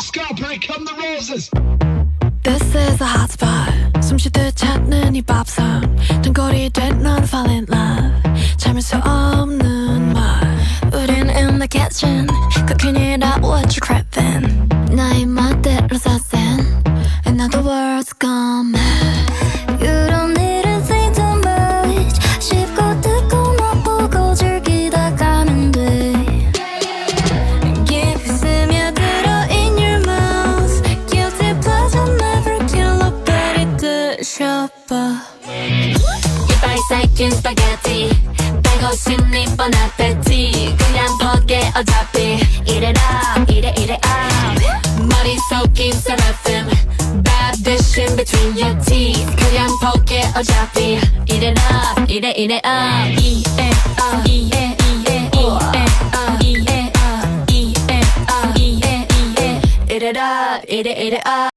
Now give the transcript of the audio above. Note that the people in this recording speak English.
Scalper, here come the roses. This is a hot spot. 숨쉬듯 찾는 이 밥상 등골이 된 넌 fall in love. 참을 수 없는 말. 우린 in the kitchen cooking it up what you craving. 나의 멋대로 사센 and now the world's gone mad. You don't need to think too much. 쉽고 듣고 맛보고 즐기다 가면 돼. 깊이 스며들어 in your mouth. Guilty pleasure never kill a berry 드셔봐. 이빨 삭힌 스파게티 빼고신 네 bon appetit. 그냥 포기해 어차피 이래라 이래 up. 머리 속인 seraphim bad dish in between your teeth. 그냥 포기해 어차피 이래라 이래 up. 이래 up 이래 up 이래라 이래 up.